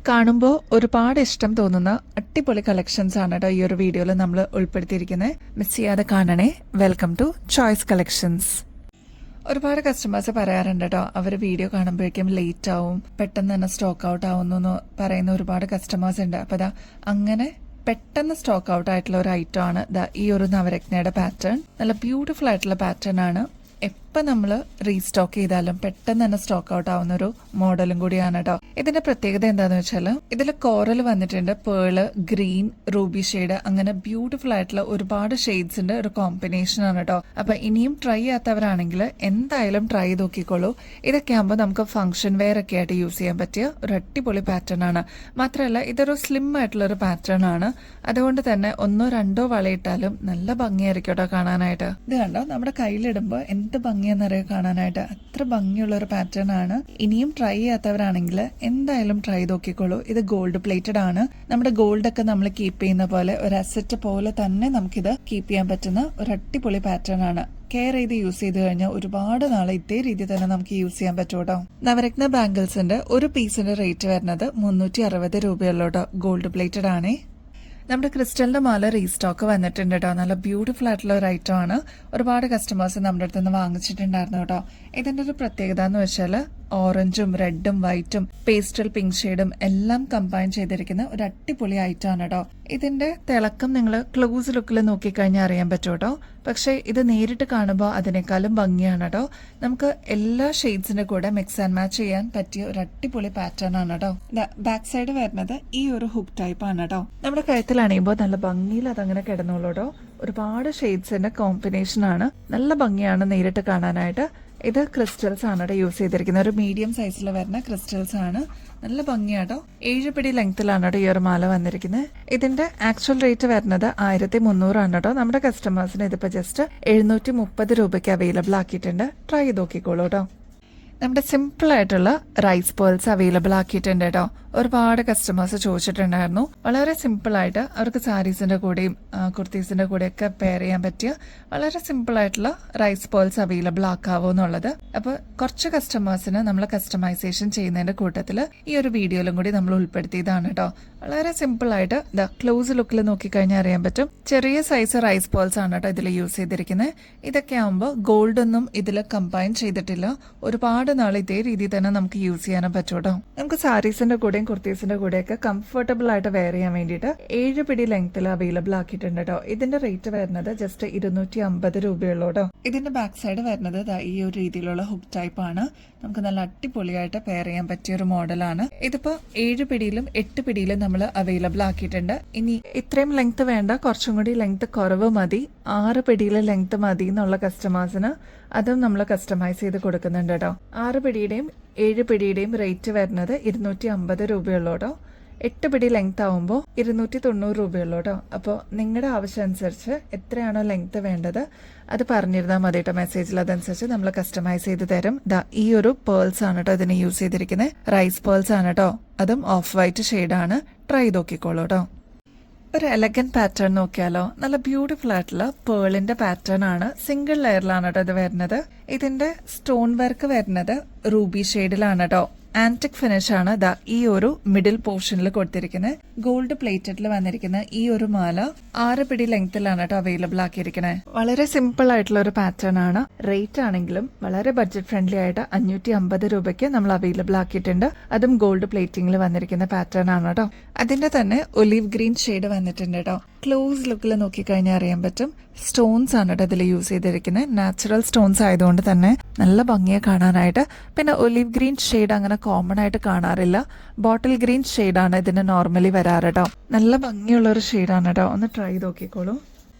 കാണുമ്പോൾ ഒരുപാട് ഇഷ്ടം തോന്നുന്ന അടിപൊളി കളക്ഷൻസ് ആണ് കേട്ടോ ഈ ഒരു വീഡിയോയിൽ നമ്മൾ ഉൾപ്പെടുത്തിയിരിക്കുന്നത്. മിസ് ചെയ്യാതെ കാണണേ. Welcome to choice collections. ഒരുപാട് കസ്റ്റമേഴ്സ് പറയാറുണ്ട് കേട്ടോ, അവർ വീഡിയോ കാണുമ്പോഴേക്കും ലേറ്റ് ആവും, പെട്ടെന്ന് തന്നെ സ്റ്റോക്ക് ഔട്ട് ആവുന്നു എന്ന് പറയുന്ന ഒരുപാട് കസ്റ്റമേഴ്സ് ഉണ്ട്. അപ്പോൾ അങ്ങനെ പെട്ടെന്ന് സ്റ്റോക്ക് ഔട്ട് ആയിട്ടുള്ള ഒരു ഐറ്റം ആണ് ഈ ഒരു നവരത്നയുടെ പാറ്റേൺ. നല്ല ബ്യൂട്ടിഫുൾ ആയിട്ടുള്ള പാറ്റേൺ ആണ്. എപ്പോൾ നമ്മൾ റീസ്റ്റോക്ക് ചെയ്താലും പെട്ടെന്ന് തന്നെ സ്റ്റോക്ക് ഔട്ട് ആവുന്ന ഒരു മോഡലും കൂടിയാണ് കേട്ടോ. ഇതിന്റെ പ്രത്യേകത എന്താന്ന് വെച്ചാൽ ഇതിൽ കോറൽ വന്നിട്ടുണ്ട്, പേള്, ഗ്രീൻ, റൂബി ഷെയ്ഡ്, അങ്ങനെ ബ്യൂട്ടിഫുൾ ആയിട്ടുള്ള ഒരുപാട് ഷെയ്ഡ്സിന്റെ ഒരു കോമ്പിനേഷൻ ആണ് കേട്ടോ. അപ്പൊ ഇനിയും ട്രൈ ചെയ്യാത്തവരാണെങ്കിൽ എന്തായാലും ട്രൈ ചെയ്ത് നോക്കിക്കോളൂ. ഇതൊക്കെ ആകുമ്പോൾ നമുക്ക് ഫംഗ്ഷൻ വെയർ ഒക്കെ ആയിട്ട് യൂസ് ചെയ്യാൻ പറ്റിയ ഒരു അടിപൊളി പാറ്റേൺ ആണ്. മാത്രമല്ല ഇതൊരു സ്ലിം ആയിട്ടുള്ള ഒരു പാറ്റേൺ ആണ്. അതുകൊണ്ട് തന്നെ ഒന്നോ രണ്ടോ വളയിട്ടാലും നല്ല ഭംഗിയായിരിക്കും കേട്ടോ കാണാനായിട്ട്. ഇത് കണ്ടോ, നമ്മുടെ കയ്യിലിടുമ്പോൾ എന്ത് ഭംഗിയെന്നറിയോ കാണാനായിട്ട്. അത്ര ഭംഗിയുള്ള ഒരു പാറ്റേൺ ആണ്. ഇനിയും ട്രൈ ചെയ്യാത്തവരാണെങ്കിൽ എന്തായാലും ട്രൈ നോക്കിക്കോളൂ. ഇത് ഗോൾഡ് പ്ലേറ്റഡ് ആണ്. നമ്മുടെ ഗോൾഡ് ഒക്കെ നമ്മൾ കീപ്പ് ചെയ്യുന്ന പോലെ ഒരു അസറ്റ് പോലെ തന്നെ നമുക്കിത് കീപ്പ് ചെയ്യാൻ പറ്റുന്ന ഒരു അടിപൊളി പാറ്റേൺ ആണ്. കെയർ ചെയ്ത് യൂസ് ചെയ്ത് കഴിഞ്ഞാൽ ഒരുപാട് നാളെ ഇതേ രീതി തന്നെ നമുക്ക് യൂസ് ചെയ്യാൻ പറ്റും കേട്ടോ. നവരത്ന ബാംഗിൾസിന്റെ ഒരു പീസിന്റെ റേറ്റ് വരുന്നത് 360 രൂപയുള്ളൂ കേട്ടോ. ഗോൾഡ് പ്ലേറ്റഡ് ആണേ. നമ്മുടെ ക്രിസ്റ്റലിന്റെ മാല റീസ്റ്റോക്ക് വന്നിട്ടുണ്ട് കേട്ടോ. നല്ല ബ്യൂട്ടിഫുൾ ആയിട്ടുള്ള ഒരു ഐറ്റം ആണ്. ഒരുപാട് കസ്റ്റമേഴ്സ് നമ്മുടെ അടുത്ത് നിന്ന് വാങ്ങിച്ചിട്ടുണ്ടായിരുന്നു കേട്ടോ. ഇതിന്റെ ഒരു പ്രത്യേകത എന്ന് വെച്ചാൽ ഓറഞ്ചും റെഡും വൈറ്റും പേസ്റ്റൽ പിങ്ക് ഷെയ്ഡും എല്ലാം കമ്പൈൻ ചെയ്തിരിക്കുന്ന ഒരു അടിപൊളി ഐറ്റം ആണ് കേട്ടോ. ഇതിന്റെ തിളക്കം നിങ്ങൾ ക്ലോസ് ലുക്കിൽ നോക്കിക്കഴിഞ്ഞാൽ അറിയാൻ പറ്റും കേട്ടോ. പക്ഷേ ഇത് നേരിട്ട് കാണുമ്പോൾ അതിനേക്കാളും ഭംഗിയാണ് കേട്ടോ. നമുക്ക് എല്ലാ ഷെയ്ഡ്സിന്റെ കൂടെ മിക്സ് ആൻഡ് മാച്ച് ചെയ്യാൻ പറ്റിയ ഒരു അടിപൊളി പാറ്റേൺ ആണ് കേട്ടോ. ബാക്ക് സൈഡ് വരുന്നത് ഈ ഒരു ഹുക്ക് ടൈപ്പ് ആണ് കേട്ടോ. നമ്മുടെ കഴുത്തിൽ അണിയുമ്പോൾ നല്ല ഭംഗിയിൽ അതങ്ങനെ കിടന്നോളൂ കേട്ടോ. ഒരുപാട് ഷെയ്ഡ്സിന്റെ കോമ്പിനേഷൻ ആണ്. നല്ല ഭംഗിയാണ് നേരിട്ട് കാണാനായിട്ട്. ഇത് ക്രിസ്റ്റൽസ് ആണ് കേട്ടോ യൂസ് ചെയ്തിരിക്കുന്നത്. ഒരു മീഡിയം സൈസിൽ വരുന്ന ക്രിസ്റ്റൽസ് ആണ്. നല്ല ഭംഗിയാട്ടോ. 7 പിടി ലെങ്ത്തിലാണ് കേട്ടോ ഈ ഒരു മാല വന്നിരിക്കുന്നത്. ഇതിന്റെ ആക്ച്വൽ റേറ്റ് വരുന്നത് 1300 ആണ് കേട്ടോ. നമ്മുടെ കസ്റ്റമേഴ്സിന് ഇതിപ്പോ ജസ്റ്റ് 730 രൂപയ്ക്ക് അവൈലബിൾ ആക്കിയിട്ടുണ്ട്. ട്രൈ ചെയ്ത് നോക്കിക്കോളൂ കേട്ടോ. നമ്മുടെ സിമ്പിൾ ആയിട്ടുള്ള റൈസ് പേൾസ് അവൈലബിൾ ആക്കിയിട്ടുണ്ട് കേട്ടോ. ഒരുപാട് കസ്റ്റമേഴ്സ് ചോദിച്ചിട്ടുണ്ടായിരുന്നു. വളരെ സിമ്പിൾ ആയിട്ട് അവർക്ക് സാരീസിന്റെ കൂടെയും കുർത്തീസിന്റെ കൂടെയൊക്കെ പെയർ ചെയ്യാൻ പറ്റിയ വളരെ സിമ്പിൾ ആയിട്ടുള്ള റൈസ് പേൾസ് അവൈലബിൾ ആക്കാവോ എന്നുള്ളത്. അപ്പൊ കുറച്ച് കസ്റ്റമേഴ്സിന് നമ്മൾ കസ്റ്റമൈസേഷൻ ചെയ്യുന്നതിന്റെ കൂട്ടത്തിൽ ഈ ഒരു വീഡിയോയിലും കൂടി നമ്മൾ ഉൾപ്പെടുത്തിയതാണ് കേട്ടോ. വളരെ സിമ്പിൾ ആയിട്ട് ക്ലോസ് ലുക്കിൽ നോക്കിക്കഴിഞ്ഞാൽ അറിയാൻ പറ്റും. ചെറിയ സൈസ് റൈസ് പേൾസ് ആണ് കേട്ടോ ഇതിൽ യൂസ് ചെയ്തിരിക്കുന്നത്. ഇതൊക്കെ ആകുമ്പോൾ ഗോൾഡ് ഒന്നും ഇതിൽ കമ്പൈൻ ചെയ്തിട്ടില്ല. ഒരുപാട് നാൾ ഇതേ രീതിയിൽ തന്നെ നമുക്ക് യൂസ് ചെയ്യാനും പറ്റും കേട്ടോ. നമുക്ക് സാരീസിന്റെ കൂടെയും കുർത്തീസിന്റെ കൂടെയൊക്കെ കംഫർട്ടബിൾ ആയിട്ട് വെയർ ചെയ്യാൻ വേണ്ടിയിട്ട് 7 പിടി ലെങ്ത്തിൽ അവൈലബിൾ ആക്കിയിട്ടുണ്ട് കേട്ടോ. ഇതിന്റെ റേറ്റ് വരുന്നത് ജസ്റ്റ് 250 രൂപയുള്ളൂ കേട്ടോ. ഇതിന്റെ ബാക്ക് സൈഡ് വരുന്നത് ഈ ഒരു രീതിയിലുള്ള ഹുക്ക് ടൈപ്പ് ആണ്. നമുക്ക് നല്ല അടിപൊളിയായിട്ട് പെയർ ചെയ്യാൻ പറ്റിയ ഒരു മോഡലാണ്. ഇതിപ്പോ 7 പിടിയിലും 8 പിടിയിലും നമ്മൾ അവൈലബിൾ ആക്കിയിട്ടുണ്ട്. ഇനി ഇത്രയും ലെങ്ത് വേണ്ട, കുറച്ചും കൂടി ലെങ്ത് കുറവ് മതി, 6 പിടിയിലെ ലെങ്ത് മതി എന്നുള്ള കസ്റ്റമേഴ്സിന് അതും നമ്മൾ കസ്റ്റമൈസ് ചെയ്ത് കൊടുക്കുന്നുണ്ട് കേട്ടോ. 6 പിടിയുടെയും 7 പിടിയുടെയും റേറ്റ് വരുന്നത് 250 രൂപയുള്ളൂ കേട്ടോ. 8 പിടി ലെങ്ത് ആവുമ്പോൾ 290 രൂപയുള്ളൂ കേട്ടോ. അപ്പോൾ നിങ്ങളുടെ ആവശ്യം അനുസരിച്ച് എത്രയാണോ ലെങ്ത് വേണ്ടത് അത് പറഞ്ഞിരുന്നാൽ മതി കേട്ടോ മെസ്സേജിൽ. അതനുസരിച്ച് നമ്മൾ കസ്റ്റമൈസ് ചെയ്ത് തരും. ഈ ഒരു പേൾസ് ആണ് കേട്ടോ ഇതിന് യൂസ് ചെയ്തിരിക്കുന്നത്. റൈസ് പേൾസ് ആണ് കേട്ടോ. അതും ഓഫ് വൈറ്റ് ഷെയ്ഡാണ്. ട്രൈ ചെയ്ത് നോക്കിക്കോളൂ കേട്ടോ. ഒരു എലഗൻ പാറ്റേൺ നോക്കിയാലോ. നല്ല ബ്യൂട്ടിഫുൾ ആയിട്ടുള്ള പേളിന്റെ പാറ്റേൺ ആണ്. സിംഗിൾ ലെയറിലാണ് കേട്ടോ ഇത് വരുന്നത്. ഇതിന്റെ സ്റ്റോൺ വർക്ക് വരുന്നത് റൂബി ഷെയ്ഡിലാണ് കേട്ടോ. ആന്റിക് ഫിനിഷ് ആണ് ഈ ഒരു മിഡിൽ പോർഷനിൽ കൊടുത്തിരിക്കുന്നത്. ഗോൾഡ് പ്ലേറ്റഡിൽ വന്നിരിക്കുന്ന ഈ ഒരു മാല 6 പിടി ലെങ്ത്തിലാണ് കേട്ടോ അവൈലബിൾ ആക്കിയിരിക്കുന്നത്. വളരെ സിമ്പിൾ ആയിട്ടുള്ള ഒരു പാറ്റേൺ ആണ്. റേറ്റ് ആണെങ്കിലും വളരെ ബഡ്ജറ്റ് ഫ്രണ്ട്ലി ആയിട്ട് 550 രൂപയ്ക്ക് നമ്മൾ അവൈലബിൾ ആക്കിയിട്ടുണ്ട്. അതും ഗോൾഡ് പ്ലേറ്റിംഗിൽ വന്നിരിക്കുന്ന പാറ്റേൺ ആണ് കേട്ടോ. അതിന്റെ തന്നെ ഒലീവ് ഗ്രീൻ ഷെയ്ഡ് വന്നിട്ടുണ്ട് കേട്ടോ. ക്ലോസ് ലുക്കിൽ നോക്കിക്കഴിഞ്ഞാൽ അറിയാൻ പറ്റും. സ്റ്റോൺസ് ആണ് കേട്ടോ ഇതിൽ യൂസ് ചെയ്തിരിക്കുന്നത്. നാച്ചുറൽ സ്റ്റോൺസ് ആയതുകൊണ്ട് തന്നെ നല്ല ഭംഗിയെ കാണാനായിട്ട്. പിന്നെ ഒലീവ് ഗ്രീൻ ഷെയ്ഡ് അങ്ങനെ കോമൺ ആയിട്ട് കാണാറില്ല. ബോട്ടിൽ ഗ്രീൻ ഷെയ്ഡാണ് ഇതിന് നോർമലി വരാറ് കേട്ടോ. നല്ല ഭംഗിയുള്ള ഒരു ഷെയ്ഡാണ് കേട്ടോ. ഒന്ന് ട്രൈ നോക്കിക്കോളൂ.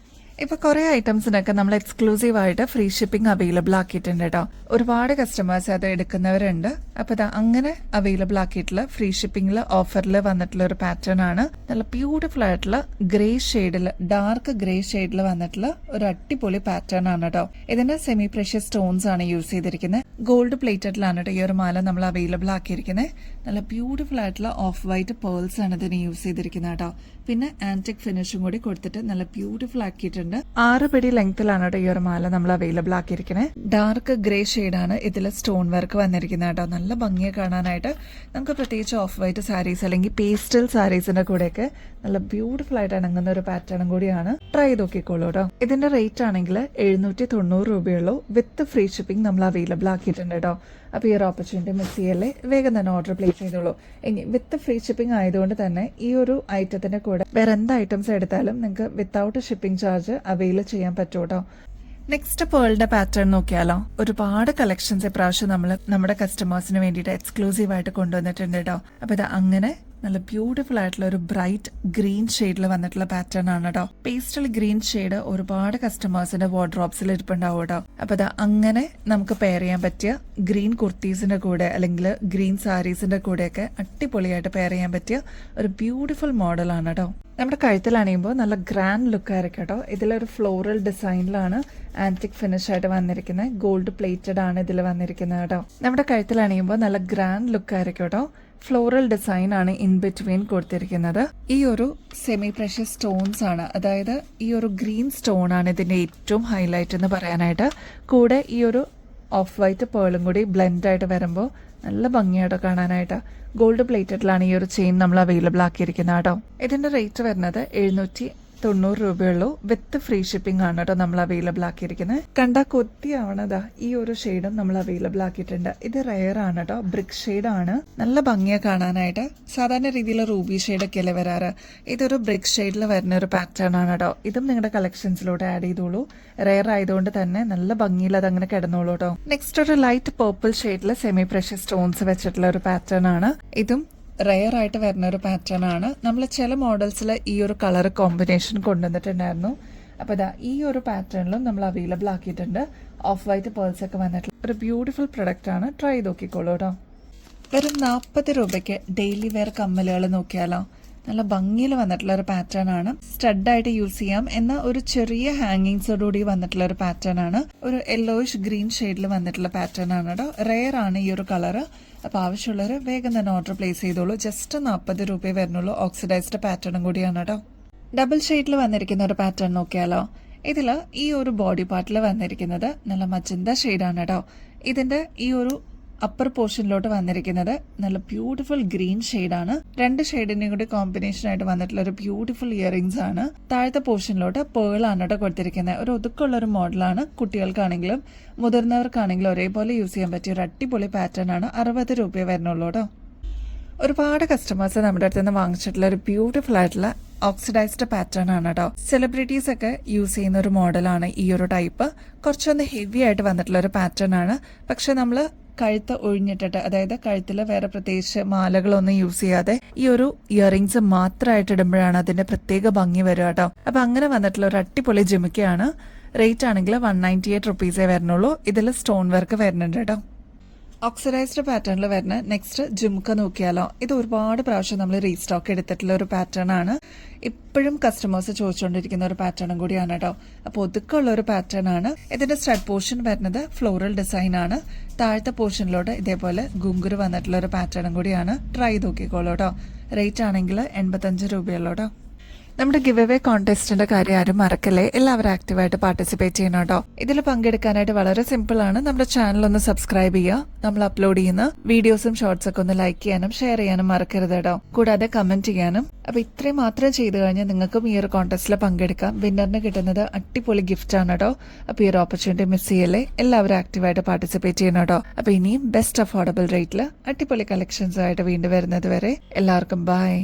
ഇപ്പൊ കുറെ ഐറ്റംസിനൊക്കെ നമ്മൾ എക്സ്ക്ലൂസീവ് ആയിട്ട് ഫ്രീ ഷിപ്പിംഗ് അവൈലബിൾ ആക്കിയിട്ടുണ്ട് കേട്ടോ. ഒരുപാട് കസ്റ്റമേഴ്സ് അത് എടുക്കുന്നവരുണ്ട്. അപ്പൊ അങ്ങനെ അവൈലബിൾ ആക്കിയിട്ടുള്ള ഫ്രീ ഷിപ്പിംഗിൽ ഓഫറിൽ വന്നിട്ടുള്ള ഒരു പാറ്റേൺ ആണ്. നല്ല ബ്യൂട്ടിഫുൾ ആയിട്ടുള്ള ഗ്രേ ഷെയ്ഡിൽ, ഡാർക്ക് ഗ്രേ ഷെയ്ഡിൽ വന്നിട്ടുള്ള ഒരു അടിപൊളി പാറ്റേൺ ആണ് കേട്ടോ. ഇതിന്റെ സെമി പ്രഷ്യസ് സ്റ്റോൺസ് ആണ് യൂസ് ചെയ്തിരിക്കുന്നത്. ഗോൾഡ് പ്ലേറ്റഡിലാണ് കേട്ടോ ഈ ഒരു മാല നമ്മൾ അവൈലബിൾ ആക്കിയിരിക്കുന്നത്. നല്ല ബ്യൂട്ടിഫുൾ ആയിട്ടുള്ള ഓഫ് വൈറ്റ് പേൾസ് ആണ് ഇതിന് യൂസ് ചെയ്തിരിക്കുന്നത് കേട്ടോ. പിന്നെ ആന്റിക് ഫിനിഷും കൂടി കൊടുത്തിട്ട് നല്ല ബ്യൂട്ടിഫുൾ ആക്കിയിട്ടുണ്ട് ചെയ്തിട്ടുണ്ട്. 6 പിടി ലെങ്ത്തിലാണ് കേട്ടോ ഈ ഒരു മാല നമ്മൾ അവൈലബിൾ ആക്കിയിരിക്കുന്നത്. ഡാർക്ക് ഗ്രേ ഷെയ്ഡാണ് ഇതിൽ സ്റ്റോൺ വർക്ക് വന്നിരിക്കുന്നത് കേട്ടോ. നല്ല ഭംഗിയെ കാണാനായിട്ട് നമുക്ക് പ്രത്യേകിച്ച് ഓഫ് വൈറ്റ് സാരീസ് അല്ലെങ്കിൽ പേസ്റ്റൽ സാരീസിന്റെ കൂടെയൊക്കെ നല്ല ബ്യൂട്ടിഫുൾ ആയിട്ട് ഇണങ്ങുന്ന ഒരു പാറ്റേണും കൂടിയാണ്. ട്രൈ ചെയ്ത് നോക്കിക്കോളൂ കേട്ടോ. ഇതിന്റെ റേറ്റ് ആണെങ്കിൽ 790 രൂപയുള്ളൂ. വിത്ത് ഫ്രീ ഷിപ്പിംഗ് നമ്മൾ അവൈലബിൾ ആക്കിയിട്ടുണ്ട് കേട്ടോ. അപ്പോൾ ഈ ഒരു ഓപ്പർച്യൂണിറ്റി മിസ് ചെയ്യല്ലേ, വേഗം തന്നെ ഓർഡർ പ്ലേസ് ചെയ്തോളൂ. ഇനി വിത്ത് ഫ്രീ ഷിപ്പിംഗ് ആയതുകൊണ്ട് തന്നെ ഈ ഒരു ഐറ്റത്തിന്റെ കൂടെ വേറെ എന്ത് ഐറ്റംസ് എടുത്താലും നിങ്ങൾക്ക് വിത്തൗട്ട് ഷിപ്പിംഗ് ചാർജ് അവൈൽ ചെയ്യാൻ പറ്റും കേട്ടോ. നെക്സ്റ്റ് പേളിന്റെ പാറ്റേൺ നോക്കിയാലോ. ഒരുപാട് കളക്ഷൻസ് ഇപ്രാവശ്യം നമ്മൾ നമ്മുടെ കസ്റ്റമേഴ്സിന് വേണ്ടിയിട്ട് എക്സ്ക്ലൂസീവ് ആയിട്ട് കൊണ്ടുവന്നിട്ടുണ്ട് കേട്ടോ. അപ്പോൾ ഇത് അങ്ങനെ നല്ല ബ്യൂട്ടിഫുൾ ആയിട്ടുള്ള ഒരു ബ്രൈറ്റ് ഗ്രീൻ ഷെയ്ഡിൽ വന്നിട്ടുള്ള പാറ്റേൺ ആണ് കേട്ടോ. പേസ്റ്റൽ ഗ്രീൻ ഷെയ്ഡ് ഒരുപാട് കസ്റ്റമേഴ്സിന്റെ വാർഡ്രോബ്സിൽ ഇരിപ്പുണ്ടാവും കേട്ടോ. അപ്പൊ അത് അങ്ങനെ നമുക്ക് പെയർ ചെയ്യാൻ പറ്റിയ ഗ്രീൻ കുർത്തീസിന്റെ കൂടെ അല്ലെങ്കിൽ ഗ്രീൻ സാരീസിന്റെ കൂടെയൊക്കെ അടിപൊളിയായിട്ട് പെയർ ചെയ്യാൻ പറ്റിയ ഒരു ബ്യൂട്ടിഫുൾ മോഡലാണ് കേട്ടോ. നമ്മുടെ കഴുത്തിൽ അണിയുമ്പോൾ നല്ല ഗ്രാൻഡ് ലുക്ക് ആയിരിക്കും കേട്ടോ. ഇതിലൊരു ഫ്ലോറൽ ഡിസൈനിലാണ് ആന്റിക് ഫിനിഷ് ആയിട്ട് വന്നിരിക്കുന്നത്. ഗോൾഡ് പ്ലേറ്റഡ് ആണ് ഇതിൽ വന്നിരിക്കുന്നത് കേട്ടോ. നമ്മുടെ കഴുത്തിൽ അണിയുമ്പോൾ നല്ല ഗ്രാൻഡ് ലുക്ക് ആയിരിക്കും കേട്ടോ. ഫ്ലോറൽ ഡിസൈൻ ആണ് ഇൻ ബിറ്റ്വീൻ കൊടുത്തിരിക്കുന്നത്. ഈ ഒരു സെമി പ്രഷ്യസ് സ്റ്റോൺസ് ആണ്, അതായത് ഈ ഒരു ഗ്രീൻ സ്റ്റോൺ ആണ് ഇതിന്റെ ഏറ്റവും ഹൈലൈറ്റ് എന്ന് പറയാനായിട്ട്. കൂടെ ഈ ഒരു ഓഫ് വൈറ്റ് പേളും കൂടി ബ്ലെൻഡ് ആയിട്ട് വരുമ്പോൾ നല്ല ഭംഗിയായിട്ടോ കാണാനായിട്ട്. ഗോൾഡ് പ്ലേറ്റഡിലാണ് ഈ ഒരു ചെയിൻ നമ്മൾ അവൈലബിൾ ആക്കിയിരിക്കുന്നത് കേട്ടോ. ഇതിന്റെ റേറ്റ് വരുന്നത് 790 രൂപയുള്ളൂ. വിത്ത് ഫ്രീ ഷിപ്പിംഗ് ആണ് കേട്ടോ നമ്മൾ അവൈലബിൾ ആക്കിയിരിക്കുന്നത്. കണ്ടാ കൊത്തിയാവണതാ ഈ ഒരു ഷെയ്ഡും നമ്മൾ അവൈലബിൾ ആക്കിയിട്ടുണ്ട്. ഇത് റെയർ ആണ് കേട്ടോ, ബ്രിക്ക് ഷെയ്ഡ് ആണ്. നല്ല ഭംഗിയെ കാണാനായിട്ട്. സാധാരണ രീതിയിൽ റൂബി ഷെയ്ഡ് ഒക്കെ അല്ലേ വരാറ്, ഇതൊരു ബ്രിക്ക് ഷെയ്ഡിൽ വരുന്ന ഒരു പാറ്റേൺ ആണ് കേട്ടോ. ഇതും നിങ്ങളുടെ കളക്ഷൻസിലോട്ട് ആഡ് ചെയ്തോളൂ. റെയർ ആയതുകൊണ്ട് തന്നെ നല്ല ഭംഗിയിൽ അത് അങ്ങനെ കിടന്നോളൂ കേട്ടോ. നെക്സ്റ്റ് ഒരു ലൈറ്റ് പേർപ്പിൾ ഷെയ്ഡിൽ സെമി പ്രഷ്യസ് സ്റ്റോൺസ് വെച്ചിട്ടുള്ള ഒരു പാറ്റേൺ ആണ്. ഇതും റെയർ ആയിട്ട് വരുന്ന ഒരു പാറ്റേൺ ആണ്. നമ്മൾ ചില മോഡൽസിൽ ഈ ഒരു കളർ കോമ്പിനേഷൻ കൊണ്ടുവന്നിട്ടുണ്ടായിരുന്നു. അപ്പോൾ ഇതാ ഈ ഒരു പാറ്റേണിലും നമ്മൾ അവൈലബിൾ ആക്കിയിട്ടുണ്ട്. ഓഫ് വൈറ്റ് പേൾസ് ഒക്കെ വന്നിട്ടുള്ള ഒരു ബ്യൂട്ടിഫുൾ പ്രൊഡക്റ്റ് ആണ്. ട്രൈ ചെയ്ത് നോക്കിക്കോളൂ കേട്ടോ. വെറും 40 രൂപയ്ക്ക് ഡെയിലി വെയർ കമ്മലുകൾ നോക്കിയാലോ. നല്ല ഭംഗിയിൽ വന്നിട്ടുള്ള ഒരു പാറ്റേൺ ആണ്. സ്റ്റഡായിട്ട് യൂസ് ചെയ്യാം എന്ന ഒരു ചെറിയ ഹാങ്ങിങ്സോടുകൂടി വന്നിട്ടുള്ള ഒരു പാറ്റേൺ ആണ്. ഒരു യെല്ലോയിഷ് ഗ്രീൻ ഷെയ്ഡിൽ വന്നിട്ടുള്ള പാറ്റേൺ ആണ് കേട്ടോ. റെയർ ആണ് ഈ ഒരു കളറ്. അപ്പോൾ ആവശ്യമുള്ളവർ വേഗം തന്നെ ഓർഡർ പ്ലേസ് ചെയ്തോളൂ. ജസ്റ്റ് 40 രൂപയെ വരുന്നുള്ളൂ. ഓക്സിഡൈസ്ഡ് പാറ്റേണും കൂടിയാണ് കേട്ടോ. ഡബിൾ ഷെയ്ഡിൽ വന്നിരിക്കുന്ന ഒരു പാറ്റേൺ നോക്കിയാലോ. ഇതിൽ ഈ ഒരു ബോഡി പാർട്ടിൽ വന്നിരിക്കുന്നത് നല്ല മജന്ത ഷെയ്ഡാണ് കേട്ടോ. ഇതിന്റെ ഈ ഒരു അപ്പർ പോർഷനിലോട്ട് വന്നിരിക്കുന്നത് നല്ല ബ്യൂട്ടിഫുൾ ഗ്രീൻ ഷെയ്ഡാണ്. 2 ഷെയ്ഡിന്റെയും കൂടി കോമ്പിനേഷൻ ആയിട്ട് വന്നിട്ടുള്ള ഒരു ബ്യൂട്ടിഫുൾ ഇയറിംഗ്സ് ആണ്. താഴത്തെ പോർഷനിലോട്ട് പേൾ ആണ് കേട്ടോ കൊടുത്തിരിക്കുന്നത്. ഒരു ഒതുക്കമുള്ള ഒരു മോഡലാണ്. കുട്ടികൾക്കാണെങ്കിലും മുതിർന്നവർക്കാണെങ്കിലും ഒരേപോലെ യൂസ് ചെയ്യാൻ പറ്റിയ ഒരു അടിപൊളി പാറ്റേൺ ആണ്. 60 രൂപയെ വരുന്നുള്ളൂ കേട്ടോ. ഒരുപാട് കസ്റ്റമേഴ്സ് നമ്മുടെ അടുത്ത് നിന്ന് വാങ്ങിച്ചിട്ടുള്ള ഒരു ബ്യൂട്ടിഫുൾ ആയിട്ടുള്ള ഓക്സിഡൈസ്ഡ് പാറ്റേൺ ആണ് കേട്ടോ. സെലിബ്രിറ്റീസ് ഒക്കെ യൂസ് ചെയ്യുന്ന ഒരു മോഡലാണ് ഈ ഒരു ടൈപ്പ്. കുറച്ചൊന്ന് ഹെവി ആയിട്ട് വന്നിട്ടുള്ള ഒരു പാറ്റേൺ ആണ്. പക്ഷെ നമ്മൾ കഴുത്ത് ഒഴിഞ്ഞിട്ടിട്ട്, അതായത് കഴുത്തിൽ വേറെ പ്രത്യേകിച്ച് മാലകളൊന്നും യൂസ് ചെയ്യാതെ ഈ ഒരു ഇയറിംഗ്സ് മാത്രമായിട്ട് ഇടുമ്പോഴാണ് അതിന്റെ പ്രത്യേക ഭംഗി വരിക കേട്ടോ. അപ്പൊ അങ്ങനെ വന്നിട്ടുള്ള ഒരു അടിപൊളി ജിമിക്കയാണ്. റേറ്റ് ആണെങ്കിൽ 198 റുപ്പീസേ വരുന്നുള്ളൂ. ഇതിൽ സ്റ്റോൺ വർക്ക് വരുന്നുണ്ട് കേട്ടോ. ഓക്സിഡൈസ്ഡ് പാറ്റേണിൽ വരുന്ന നെക്സ്റ്റ് ജുംക്ക നോക്കിയാലോ. ഇത് ഒരുപാട് പ്രാവശ്യം നമ്മൾ റീസ്റ്റോക്ക് എടുത്തിട്ടുള്ള ഒരു പാറ്റേൺ ആണ്. ഇപ്പോഴും കസ്റ്റമേഴ്സ് ചോദിച്ചുകൊണ്ടിരിക്കുന്ന ഒരു പാറ്റേണും കൂടിയാണ് കേട്ടോ. അപ്പോൾ ഒതുക്കമുള്ള ഒരു പാറ്റേൺ ആണ്. ഇതിന്റെ സ്റ്റഡ് പോർഷൻ വരുന്നത് ഫ്ലോറൽ ഡിസൈൻ ആണ്. താഴത്തെ പോർഷനിലോട്ട് ഇതേപോലെ ഗുങ്കുരു വന്നിട്ടുള്ള ഒരു പാറ്റേണും കൂടിയാണ്. ട്രൈ നോക്കിക്കോളൂ കേട്ടോ. റേറ്റ് ആണെങ്കിൽ 85 രൂപയുള്ളൂ കേട്ടോ. നമ്മുടെ ഗിവ് അവേ കോൺടെസ്റ്റിന്റെ കാര്യം ആരും മറക്കല്ലേ. എല്ലാവരും ആക്റ്റീവായിട്ട് പാർട്ടിസിപ്പേറ്റ് ചെയ്യണം കേട്ടോ. ഇതിൽ പങ്കെടുക്കാനായിട്ട് വളരെ സിമ്പിൾ ആണ്. നമ്മുടെ ചാനൽ ഒന്ന് സബ്സ്ക്രൈബ് ചെയ്യുക. നമ്മൾ അപ്ലോഡ് ചെയ്യുന്ന വീഡിയോസും ഷോർട്സ് ഒക്കെ ഒന്ന് ലൈക്ക് ചെയ്യാനും ഷെയർ ചെയ്യാനും മറക്കരുത് കേട്ടോ. കൂടാതെ കമന്റ് ചെയ്യാനും. അപ്പൊ ഇത്രയും മാത്രം ചെയ്തു കഴിഞ്ഞാൽ നിങ്ങൾക്കും ഈ ഒരു കോൺടെസ്റ്റിൽ പങ്കെടുക്കാം. വിന്നറിന് കിട്ടുന്നത് അടിപൊളി ഗിഫ്റ്റ് ആണ് കേട്ടോ. അപ്പൊ ഈ ഒരു ഓപ്പർച്യൂണിറ്റി മിസ് ചെയ്യല്ലേ. എല്ലാവരും ആക്റ്റീവായിട്ട് പാർട്ടിസിപ്പേറ്റ് ചെയ്യണം കേട്ടോ. അപ്പൊ ഇനിയും ബെസ്റ്റ് അഫോർഡബിൾ റേറ്റിൽ അടിപൊളി കളക്ഷൻസ് ആയിട്ട് വീണ്ടും വരുന്നത് വരെ എല്ലാവർക്കും ബൈ.